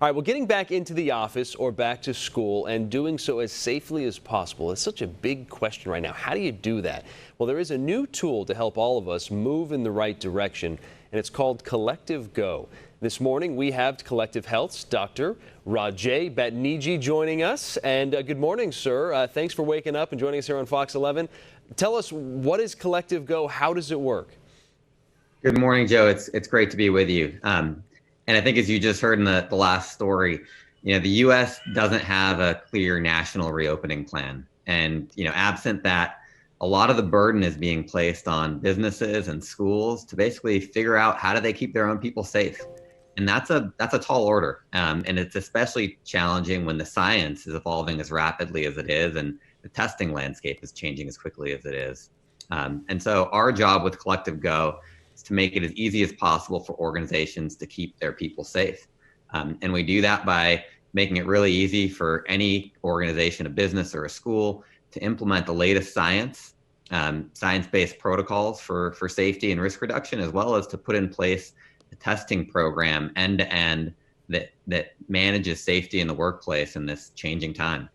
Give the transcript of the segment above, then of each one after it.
All right, well, getting back into the office or back to school and doing so as safely as possible is such a big question right now. How do you do that? Well, there is a new tool to help all of us move in the right direction, and it's called Collective Go. This morning, we have Collective Health's Dr. Rajay Bhatniji joining us. And good morning, sir. Thanks for waking up and joining us here on Fox 11. Tell us, what is Collective Go? How does it work? Good morning, Joe. It's great to be with you. And I think, as you just heard in the last story, the U.S. doesn't have a clear national reopening plan. And, absent that, a lot of the burden is being placed on businesses and schools to basically figure out how do they keep their own people safe. And that's a tall order. And it's especially challenging when the science is evolving as rapidly as it is and the testing landscape is changing as quickly as it is. And so our job with Collective Go to make it as easy as possible for organizations to keep their people safe. And we do that by making it really easy for any organization, a business or a school, to implement the latest science-based protocols for safety and risk reduction, as well as to put in place a testing program end-to-end that manages safety in the workplace in this changing time.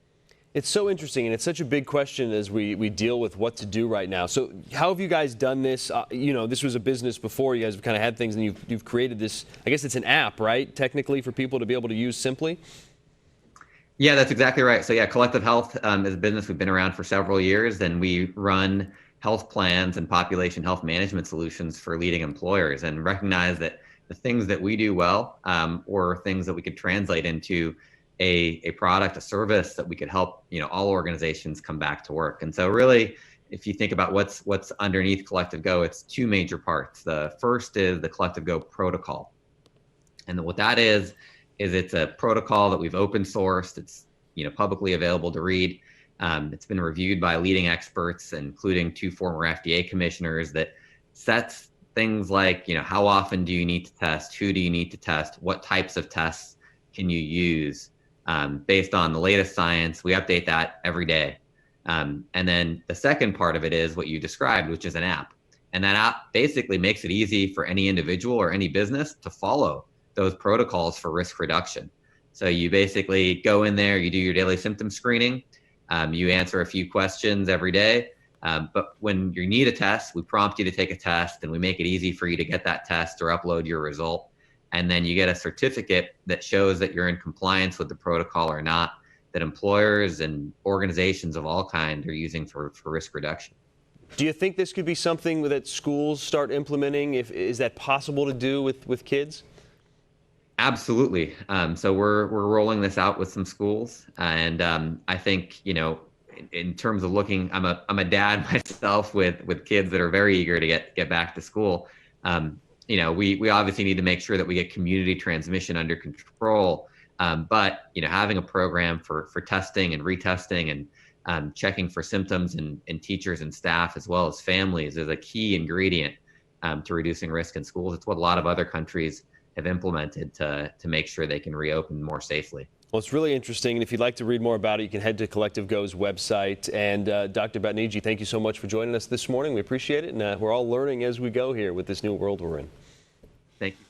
It's so interesting, and it's such a big question as we deal with what to do right now. So how have you guys done this? This was a business before. You guys have kind of had things, and you've created this, I guess it's an app, right, technically, for people to be able to use simply? Yeah, that's exactly right. So yeah, Collective Health is a business. We've been around for several years, and we run health plans and population health management solutions for leading employers, and recognize that the things that we do well, or things that we could translate into a product, a service that we could help, all organizations come back to work. And so really, if you think about what's underneath Collective Go, it's two major parts. The first is the Collective Go protocol. And what that is it's a protocol that we've open sourced. It's, publicly available to read. It's been reviewed by leading experts, including 2 former FDA commissioners, that sets things like, how often do you need to test? Who do you need to test? What types of tests can you use? Based on the latest science. We update that every day. And then the second part of it is what you described, which is an app. And that app basically makes it easy for any individual or any business to follow those protocols for risk reduction. So you basically go in there, you do your daily symptom screening, you answer a few questions every day. But when you need a test, we prompt you to take a test, and we make it easy for you to get that test or upload your result. And then you get a certificate that shows that you're in compliance with the protocol or not, that employers and organizations of all kinds are using for risk reduction. Do you think this could be something that schools start implementing? Is that possible to do with kids? Absolutely. So we're rolling this out with some schools, and I think, in terms of looking, I'm a dad myself with kids that are very eager to get back to school. We obviously need to make sure that we get community transmission under control. But, having a program for testing and retesting and checking for symptoms in teachers and staff, as well as families, is a key ingredient to reducing risk in schools. It's what a lot of other countries have implemented to make sure they can reopen more safely. Well, it's really interesting, and if you'd like to read more about it, you can head to Collective Go's website. And Dr. Bhatniji, thank you so much for joining us this morning. We appreciate it, and we're all learning as we go here with this new world we're in. Thank you.